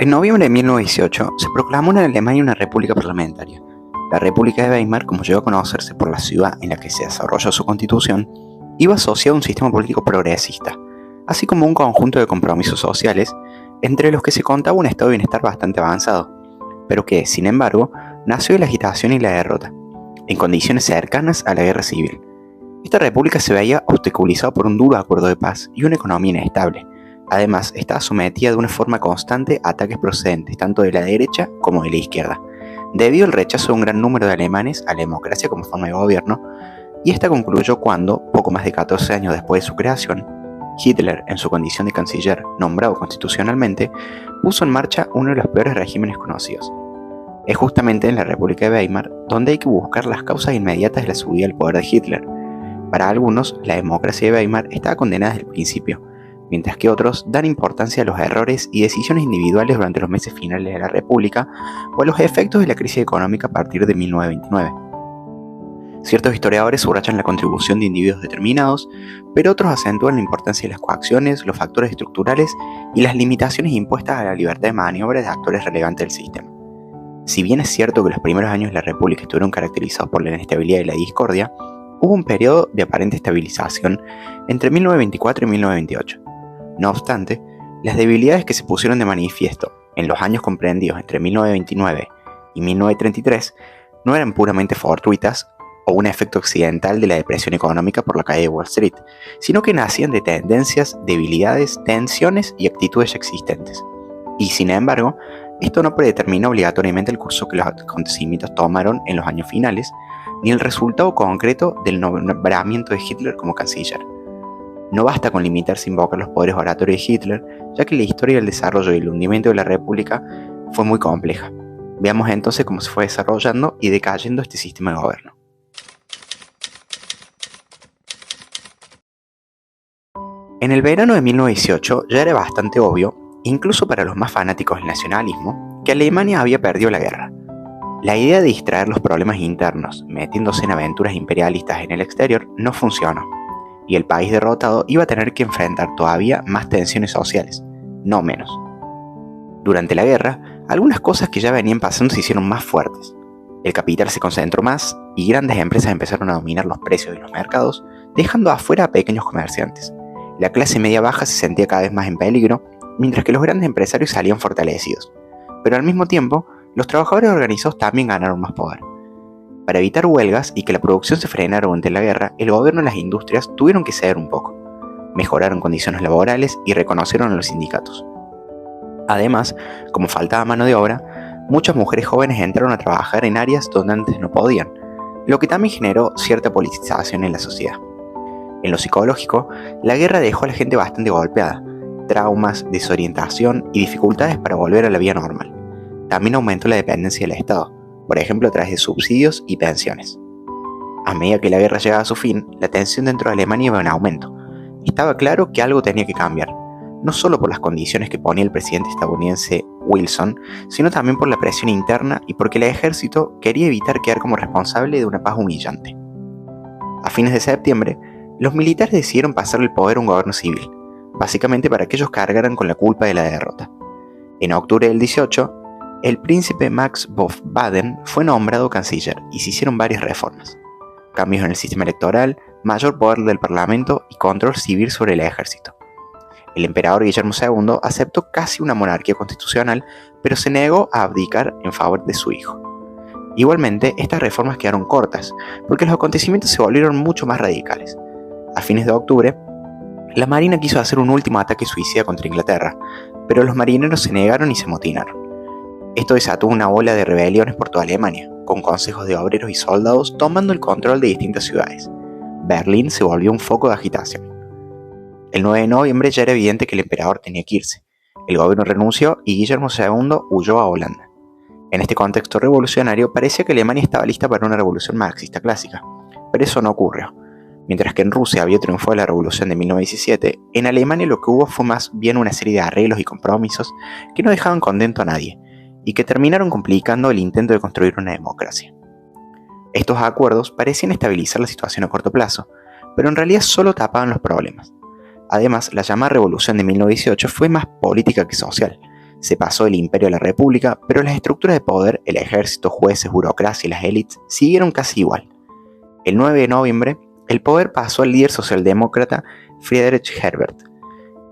En noviembre de 1918 se proclamó en Alemania una república parlamentaria. La República de Weimar, como llegó a conocerse por la ciudad en la que se desarrolló su constitución, iba asociada a un sistema político progresista, así como un conjunto de compromisos sociales, entre los que se contaba un estado de bienestar bastante avanzado, pero que, sin embargo, nació de la agitación y la derrota, en condiciones cercanas a la guerra civil. Esta república se veía obstaculizada por un duro acuerdo de paz y una economía inestable. Además, estaba sometida de una forma constante a ataques procedentes tanto de la derecha como de la izquierda, debido al rechazo de un gran número de alemanes a la democracia como forma de gobierno, y esta concluyó cuando, poco más de 14 años después de su creación, Hitler, en su condición de canciller nombrado constitucionalmente, puso en marcha uno de los peores regímenes conocidos. Es justamente en la República de Weimar donde hay que buscar las causas inmediatas de la subida al poder de Hitler. Para algunos, la democracia de Weimar estaba condenada desde el principio, mientras que otros dan importancia a los errores y decisiones individuales durante los meses finales de la República o a los efectos de la crisis económica a partir de 1929. Ciertos historiadores subrayan la contribución de individuos determinados, pero otros acentúan la importancia de las coacciones, los factores estructurales y las limitaciones impuestas a la libertad de maniobra de actores relevantes del sistema. Si bien es cierto que los primeros años de la República estuvieron caracterizados por la inestabilidad y la discordia, hubo un periodo de aparente estabilización entre 1924 y 1928. No obstante, las debilidades que se pusieron de manifiesto en los años comprendidos entre 1929 y 1933 no eran puramente fortuitas o un efecto accidental de la depresión económica por la caída de Wall Street, sino que nacían de tendencias, debilidades, tensiones y actitudes ya existentes. Y sin embargo, esto no predetermina obligatoriamente el curso que los acontecimientos tomaron en los años finales, ni el resultado concreto del nombramiento de Hitler como canciller. No basta con limitarse a invocar los poderes oratorios de Hitler, ya que la historia del desarrollo y el hundimiento de la República fue muy compleja. Veamos entonces cómo se fue desarrollando y decayendo este sistema de gobierno. En el verano de 1918 ya era bastante obvio, incluso para los más fanáticos del nacionalismo, que Alemania había perdido la guerra. La idea de distraer los problemas internos, metiéndose en aventuras imperialistas en el exterior, no funcionó, y el país derrotado iba a tener que enfrentar todavía más tensiones sociales, no menos. Durante la guerra, algunas cosas que ya venían pasando se hicieron más fuertes. El capital se concentró más y grandes empresas empezaron a dominar los precios de los mercados, dejando afuera a pequeños comerciantes. La clase media baja se sentía cada vez más en peligro, mientras que los grandes empresarios salían fortalecidos. Pero al mismo tiempo, los trabajadores organizados también ganaron más poder. Para evitar huelgas y que la producción se frenara durante la guerra, el gobierno y las industrias tuvieron que ceder un poco. Mejoraron condiciones laborales y reconocieron a los sindicatos. Además, como faltaba mano de obra, muchas mujeres jóvenes entraron a trabajar en áreas donde antes no podían, lo que también generó cierta politización en la sociedad. En lo psicológico, la guerra dejó a la gente bastante golpeada, traumas, desorientación y dificultades para volver a la vida normal. También aumentó la dependencia del Estado, por ejemplo a través de subsidios y pensiones. A medida que la guerra llegaba a su fin, la tensión dentro de Alemania iba en aumento. Estaba claro que algo tenía que cambiar, no solo por las condiciones que ponía el presidente estadounidense Wilson, sino también por la presión interna y porque el ejército quería evitar quedar como responsable de una paz humillante. A fines de septiembre, los militares decidieron pasarle el poder a un gobierno civil, básicamente para que ellos cargaran con la culpa de la derrota. En octubre del 18, el príncipe Max von Baden fue nombrado canciller y se hicieron varias reformas. Cambios en el sistema electoral, mayor poder del parlamento y control civil sobre el ejército. El emperador Guillermo II aceptó casi una monarquía constitucional, pero se negó a abdicar en favor de su hijo. Igualmente, estas reformas quedaron cortas, porque los acontecimientos se volvieron mucho más radicales. A fines de octubre, la Marina quiso hacer un último ataque suicida contra Inglaterra, pero los marineros se negaron y se amotinaron. Esto desató una ola de rebeliones por toda Alemania, con consejos de obreros y soldados tomando el control de distintas ciudades. Berlín se volvió un foco de agitación. El 9 de noviembre ya era evidente que el emperador tenía que irse. El gobierno renunció y Guillermo II huyó a Holanda. En este contexto revolucionario parecía que Alemania estaba lista para una revolución marxista clásica, pero eso no ocurrió. Mientras que en Rusia había triunfado la revolución de 1917, en Alemania lo que hubo fue más bien una serie de arreglos y compromisos que no dejaban contento a nadie, y que terminaron complicando el intento de construir una democracia. Estos acuerdos parecían estabilizar la situación a corto plazo, pero en realidad solo tapaban los problemas. Además, la llamada revolución de 1918 fue más política que social. Se pasó del imperio a la república, pero las estructuras de poder, el ejército, jueces, burocracia y las élites siguieron casi igual. El 9 de noviembre, el poder pasó al líder socialdemócrata Friedrich Herbert.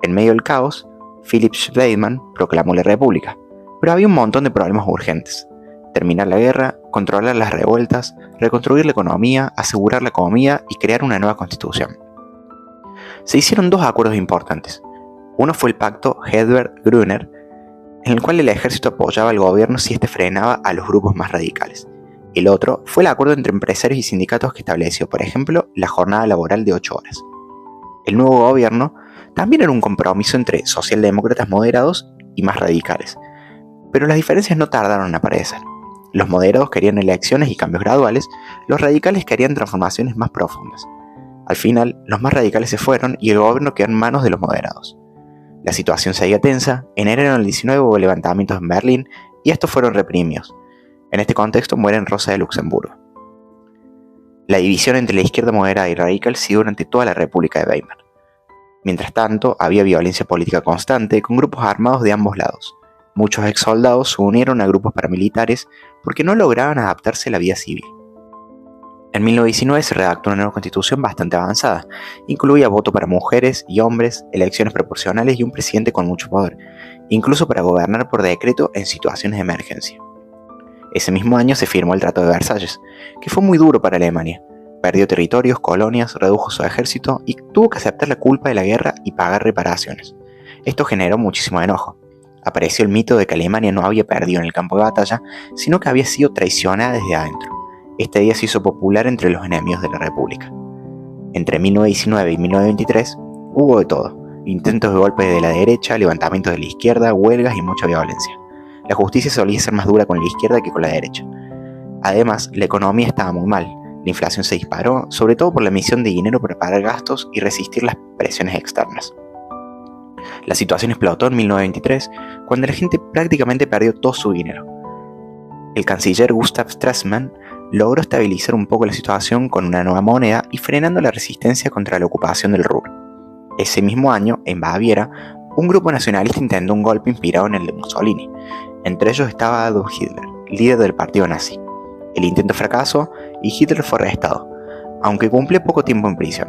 En medio del caos, Philipp Schleiman proclamó la república, pero había un montón de problemas urgentes. Terminar la guerra, controlar las revueltas, reconstruir la economía, asegurar la comida y crear una nueva constitución. Se hicieron dos acuerdos importantes. Uno fue el pacto Hedberg-Grüner, en el cual el ejército apoyaba al gobierno si éste frenaba a los grupos más radicales. El otro fue el acuerdo entre empresarios y sindicatos que estableció, por ejemplo, la jornada laboral de 8 horas. El nuevo gobierno también era un compromiso entre socialdemócratas moderados y más radicales, pero las diferencias no tardaron en aparecer. Los moderados querían elecciones y cambios graduales, los radicales querían transformaciones más profundas. Al final, los más radicales se fueron y el gobierno quedó en manos de los moderados. La situación seguía tensa, en enero del 19 hubo levantamientos en Berlín y estos fueron reprimidos. En este contexto muere Rosa de Luxemburgo. La división entre la izquierda moderada y radical siguió durante toda la República de Weimar. Mientras tanto, había violencia política constante con grupos armados de ambos lados. Muchos ex soldados se unieron a grupos paramilitares porque no lograban adaptarse a la vida civil. En 1919 se redactó una nueva constitución bastante avanzada. Incluía voto para mujeres y hombres, elecciones proporcionales y un presidente con mucho poder, incluso para gobernar por decreto en situaciones de emergencia. Ese mismo año se firmó el Tratado de Versalles, que fue muy duro para Alemania. Perdió territorios, colonias, redujo su ejército y tuvo que aceptar la culpa de la guerra y pagar reparaciones. Esto generó muchísimo enojo. Apareció el mito de que Alemania no había perdido en el campo de batalla, sino que había sido traicionada desde adentro. Este día se hizo popular entre los enemigos de la República. Entre 1919 y 1923 hubo de todo: intentos de golpe de la derecha, levantamientos de la izquierda, huelgas y mucha violencia. La justicia solía ser más dura con la izquierda que con la derecha. Además, la economía estaba muy mal. La inflación se disparó, sobre todo por la emisión de dinero para pagar gastos y resistir las presiones externas. La situación explotó en 1923, cuando la gente prácticamente perdió todo su dinero. El canciller Gustav Stresemann logró estabilizar un poco la situación con una nueva moneda y frenando la resistencia contra la ocupación del Ruhr. Ese mismo año, en Baviera, un grupo nacionalista intentó un golpe inspirado en el de Mussolini. Entre ellos estaba Adolf Hitler, líder del partido nazi. El intento fracasó y Hitler fue arrestado, aunque cumplió poco tiempo en prisión.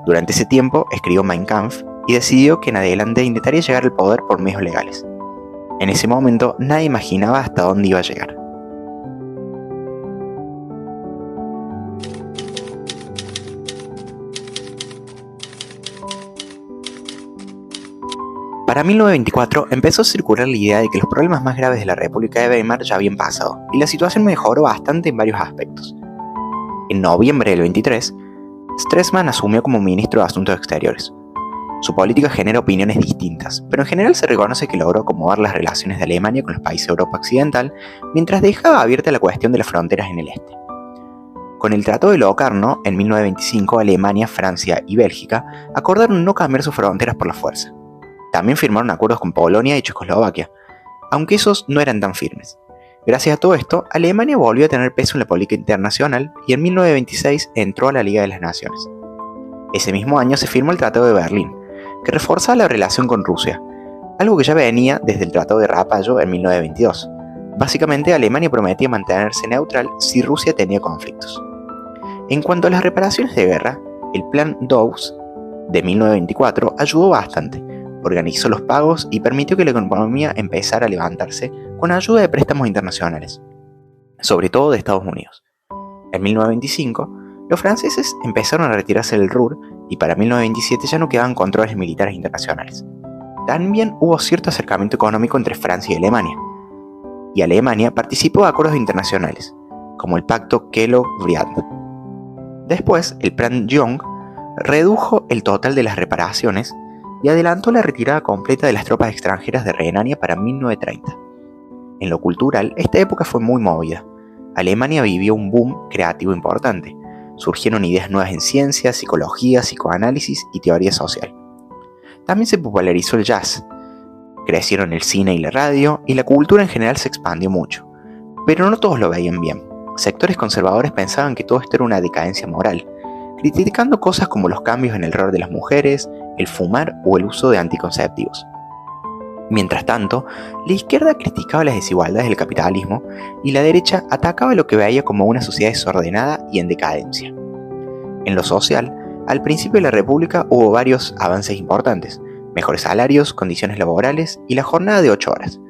Durante ese tiempo escribió Mein Kampf y decidió que en adelante intentaría llegar al poder por medios legales. En ese momento nadie imaginaba hasta dónde iba a llegar. Para 1924 empezó a circular la idea de que los problemas más graves de la República de Weimar ya habían pasado, y la situación mejoró bastante en varios aspectos. En noviembre del 23, Stresemann asumió como ministro de Asuntos Exteriores. Su política genera opiniones distintas, pero en general se reconoce que logró acomodar las relaciones de Alemania con los países de Europa Occidental, mientras dejaba abierta la cuestión de las fronteras en el este. Con el Tratado de Locarno, en 1925, Alemania, Francia y Bélgica acordaron no cambiar sus fronteras por la fuerza. También firmaron acuerdos con Polonia y Checoslovaquia, aunque esos no eran tan firmes. Gracias a todo esto, Alemania volvió a tener peso en la política internacional y en 1926 entró a la Liga de las Naciones. Ese mismo año se firmó el Tratado de Berlín, que reforzaba la relación con Rusia, algo que ya venía desde el Tratado de Rapallo en 1922. Básicamente, Alemania prometía mantenerse neutral si Rusia tenía conflictos. En cuanto a las reparaciones de guerra, el Plan Dawes de 1924 ayudó bastante. Organizó los pagos y permitió que la economía empezara a levantarse con ayuda de préstamos internacionales, sobre todo de Estados Unidos. En 1925, los franceses empezaron a retirarse del Ruhr y para 1927 ya no quedaban controles militares internacionales. También hubo cierto acercamiento económico entre Francia y Alemania participó de acuerdos internacionales, como el Pacto Kellogg-Briand. Después, el Plan Young redujo el total de las reparaciones y adelantó la retirada completa de las tropas extranjeras de Renania para 1930. En lo cultural, esta época fue muy movida. Alemania vivió un boom creativo importante. Surgieron ideas nuevas en ciencia, psicología, psicoanálisis y teoría social. También se popularizó el jazz. Crecieron el cine y la radio, y la cultura en general se expandió mucho. Pero no todos lo veían bien. Sectores conservadores pensaban que todo esto era una decadencia moral, criticando cosas como los cambios en el rol de las mujeres, el fumar o el uso de anticonceptivos. Mientras tanto, la izquierda criticaba las desigualdades del capitalismo y la derecha atacaba lo que veía como una sociedad desordenada y en decadencia. En lo social, al principio de la República hubo varios avances importantes: mejores salarios, condiciones laborales y la jornada de 8 horas.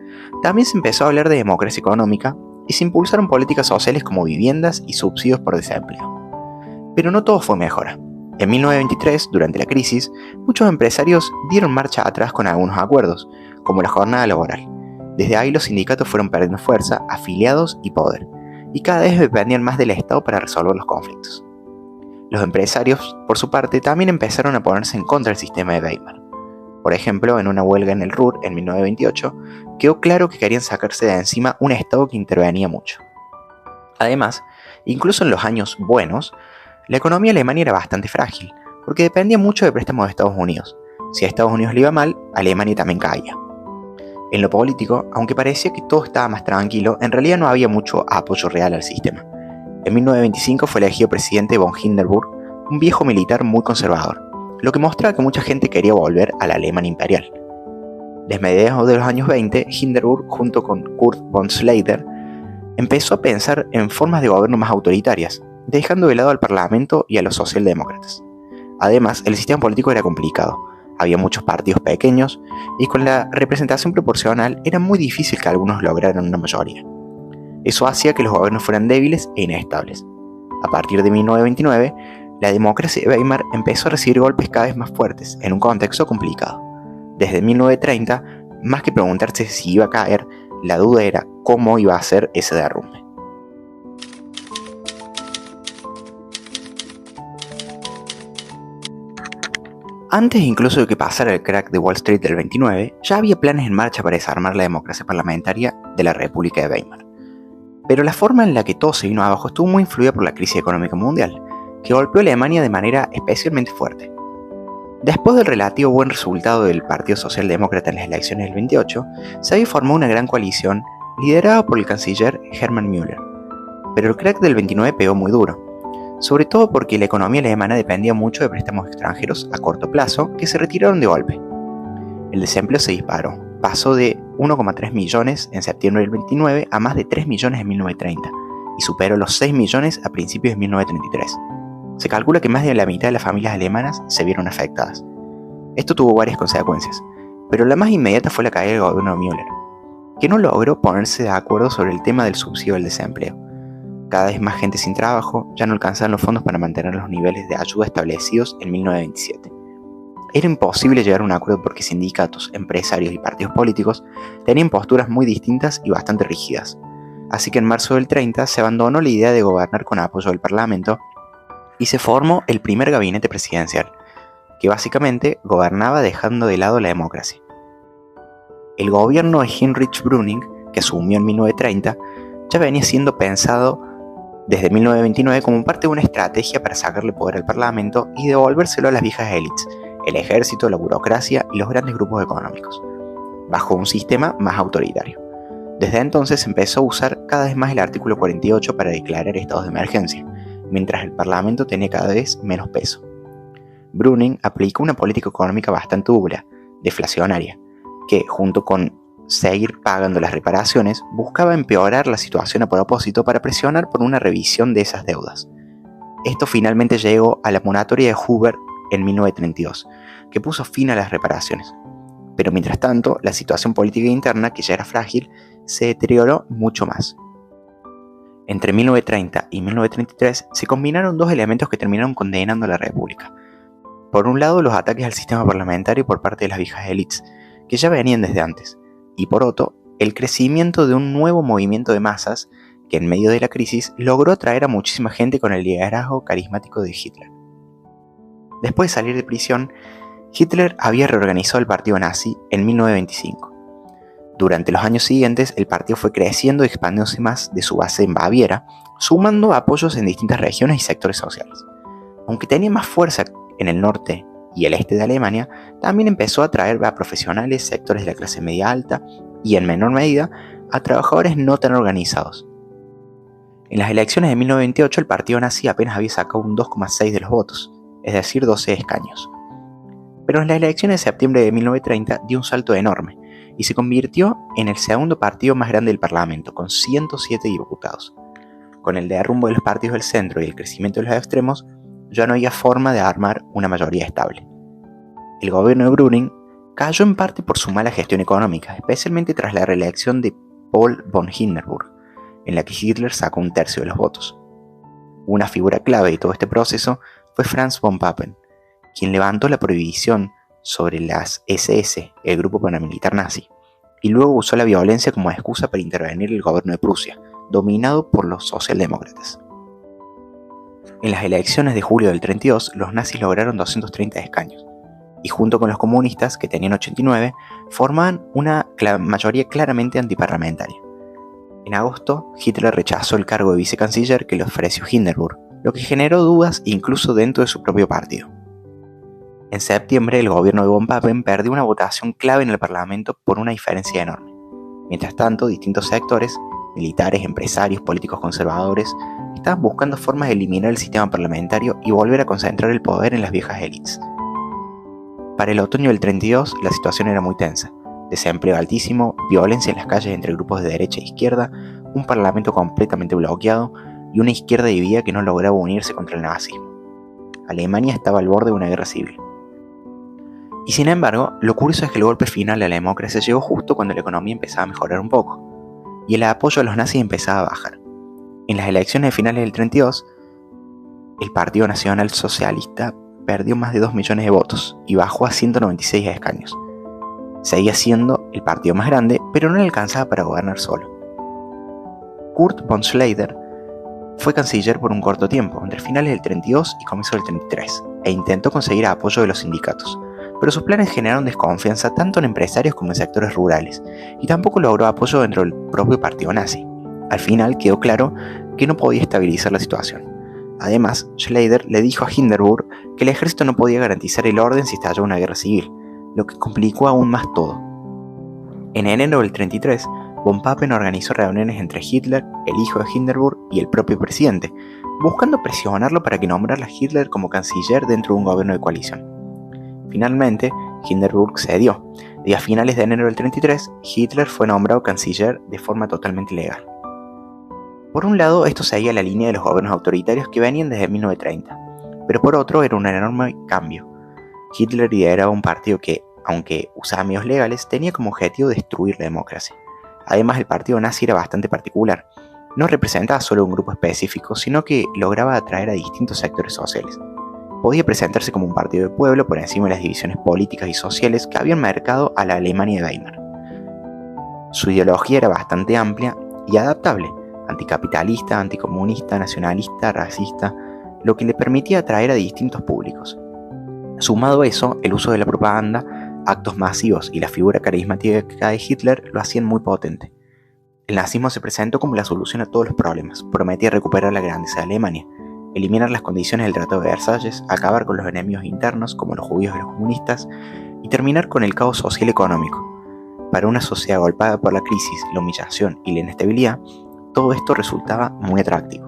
También se empezó a hablar de democracia económica y se impulsaron políticas sociales como viviendas y subsidios por desempleo. Pero no todo fue mejora. En 1923, durante la crisis, muchos empresarios dieron marcha atrás con algunos acuerdos, como la jornada laboral. Desde ahí los sindicatos fueron perdiendo fuerza, afiliados y poder, y cada vez dependían más del Estado para resolver los conflictos. Los empresarios, por su parte, también empezaron a ponerse en contra del sistema de Weimar. Por ejemplo, en una huelga en el Ruhr en 1928, quedó claro que querían sacarse de encima un Estado que intervenía mucho. Además, incluso en los años buenos, la economía alemana era bastante frágil, porque dependía mucho de préstamos de Estados Unidos. Si a Estados Unidos le iba mal, Alemania también caía. En lo político, aunque parecía que todo estaba más tranquilo, en realidad no había mucho apoyo real al sistema. En 1925 fue elegido presidente von Hindenburg, un viejo militar muy conservador, lo que mostraba que mucha gente quería volver a la Alemania imperial. Desde mediados de los años 20, Hindenburg, junto con Kurt von Schleicher, empezó a pensar en formas de gobierno más autoritarias, dejando de lado al Parlamento y a los socialdemócratas. Además, el sistema político era complicado, había muchos partidos pequeños y con la representación proporcional era muy difícil que algunos lograran una mayoría. Eso hacía que los gobiernos fueran débiles e inestables. A partir de 1929, la democracia de Weimar empezó a recibir golpes cada vez más fuertes en un contexto complicado. Desde 1930, más que preguntarse si iba a caer, la duda era cómo iba a ser ese derrumbe. Antes incluso de que pasara el crack de Wall Street del 29, ya había planes en marcha para desarmar la democracia parlamentaria de la República de Weimar. Pero la forma en la que todo se vino abajo estuvo muy influida por la crisis económica mundial, que golpeó a Alemania de manera especialmente fuerte. Después del relativo buen resultado del Partido Socialdemócrata en las elecciones del 28, se había formado una gran coalición liderada por el canciller Hermann Müller. Pero el crack del 29 pegó muy duro, sobre todo porque la economía alemana dependía mucho de préstamos extranjeros a corto plazo que se retiraron de golpe. El desempleo se disparó, pasó de 1,3 millones en septiembre del 29 a más de 3 millones en 1930 y superó los 6 millones a principios de 1933. Se calcula que más de la mitad de las familias alemanas se vieron afectadas. Esto tuvo varias consecuencias, pero la más inmediata fue la caída del gobierno de Müller, que no logró ponerse de acuerdo sobre el tema del subsidio al desempleo. Cada vez más gente sin trabajo, ya no alcanzaban los fondos para mantener los niveles de ayuda establecidos en 1927. Era imposible llegar a un acuerdo porque sindicatos, empresarios y partidos políticos tenían posturas muy distintas y bastante rígidas. Así que en marzo del 30 se abandonó la idea de gobernar con apoyo del Parlamento y se formó el primer gabinete presidencial, que básicamente gobernaba dejando de lado la democracia. El gobierno de Heinrich Brüning, que asumió en 1930, ya venía siendo pensado desde 1929 como parte de una estrategia para sacarle poder al Parlamento y devolvérselo a las viejas élites, el ejército, la burocracia y los grandes grupos económicos, bajo un sistema más autoritario. Desde entonces empezó a usar cada vez más el artículo 48 para declarar estados de emergencia, mientras el Parlamento tenía cada vez menos peso. Brüning aplicó una política económica bastante dura, deflacionaria, que, junto con seguir pagando las reparaciones, buscaba empeorar la situación a propósito para presionar por una revisión de esas deudas. Esto finalmente llegó a la moratoria de Hoover en 1932, que puso fin a las reparaciones. Pero mientras tanto, la situación política interna, que ya era frágil, se deterioró mucho más. Entre 1930 y 1933 se combinaron dos elementos que terminaron condenando a la República. Por un lado, los ataques al sistema parlamentario por parte de las viejas élites, que ya venían desde antes, y por otro, el crecimiento de un nuevo movimiento de masas que en medio de la crisis logró atraer a muchísima gente con el liderazgo carismático de Hitler. Después de salir de prisión, Hitler había reorganizado el partido nazi en 1925. Durante los años siguientes, el partido fue creciendo y expandiéndose más de su base en Baviera, sumando apoyos en distintas regiones y sectores sociales. Aunque tenía más fuerza en el norte y el este de Alemania, también empezó a atraer a profesionales, sectores de la clase media alta y, en menor medida, a trabajadores no tan organizados. En las elecciones de 1928, el partido nazi apenas había sacado un 2,6% de los votos, es decir, 12 escaños. Pero en las elecciones de septiembre de 1930 dio un salto enorme y se convirtió en el segundo partido más grande del Parlamento, con 107 diputados. Con el derrumbe de los partidos del centro y el crecimiento de los extremos, ya no había forma de armar una mayoría estable. El gobierno de Brüning cayó en parte por su mala gestión económica, especialmente tras la reelección de Paul von Hindenburg, en la que Hitler sacó un tercio de los votos. Una figura clave de todo este proceso fue Franz von Papen, quien levantó la prohibición sobre las SS, el grupo paramilitar nazi, y luego usó la violencia como excusa para intervenir el gobierno de Prusia, dominado por los socialdemócratas. En las elecciones de julio del 32, los nazis lograron 230 escaños, y junto con los comunistas, que tenían 89, formaban una mayoría claramente antiparlamentaria. En agosto, Hitler rechazó el cargo de vicecanciller que le ofreció Hindenburg, lo que generó dudas incluso dentro de su propio partido. En septiembre, el gobierno de von Papen perdió una votación clave en el Parlamento por una diferencia enorme. Mientras tanto, distintos sectores, militares, empresarios, políticos conservadores, estaban buscando formas de eliminar el sistema parlamentario y volver a concentrar el poder en las viejas élites. Para el otoño del 32, la situación era muy tensa. Desempleo altísimo, violencia en las calles entre grupos de derecha e izquierda, un parlamento completamente bloqueado y una izquierda dividida que no lograba unirse contra el nazismo. Alemania estaba al borde de una guerra civil. Y sin embargo, lo curioso es que el golpe final a la democracia llegó justo cuando la economía empezaba a mejorar un poco, y el apoyo a los nazis empezaba a bajar. En las elecciones de finales del 32, el Partido Nacional Socialista perdió más de 2 millones de votos y bajó a 196 escaños. Seguía siendo el partido más grande, pero no le alcanzaba para gobernar solo. Kurt von Schleicher fue canciller por un corto tiempo, entre finales del 32 y comienzo del 33, e intentó conseguir apoyo de los sindicatos, pero sus planes generaron desconfianza tanto en empresarios como en sectores rurales, y tampoco logró apoyo dentro del propio partido nazi. Al final quedó claro que no podía estabilizar la situación. Además, Schleicher le dijo a Hindenburg que el ejército no podía garantizar el orden si estallaba una guerra civil, lo que complicó aún más todo. En enero del 33, von Papen organizó reuniones entre Hitler, el hijo de Hindenburg y el propio presidente, buscando presionarlo para que nombrara a Hitler como canciller dentro de un gobierno de coalición. Finalmente, Hindenburg cedió, y a finales de enero del 33, Hitler fue nombrado canciller de forma totalmente legal. Por un lado, esto seguía la línea de los gobiernos autoritarios que venían desde 1930, pero por otro era un enorme cambio. Hitler lideraba un partido que, aunque usaba medios legales, tenía como objetivo destruir la democracia. Además, el partido nazi era bastante particular. No representaba solo un grupo específico, sino que lograba atraer a distintos sectores sociales. Podía presentarse como un partido de pueblo por encima de las divisiones políticas y sociales que habían marcado a la Alemania de Weimar. Su ideología era bastante amplia y adaptable, anticapitalista, anticomunista, nacionalista, racista, lo que le permitía atraer a distintos públicos. Sumado a eso, el uso de la propaganda, actos masivos y la figura carismática de Hitler lo hacían muy potente. El nazismo se presentó como la solución a todos los problemas, prometía recuperar la grandeza de Alemania, eliminar las condiciones del Tratado de Versalles, acabar con los enemigos internos como los judíos y los comunistas y terminar con el caos social y económico. Para una sociedad golpeada por la crisis, la humillación y la inestabilidad, todo esto resultaba muy atractivo.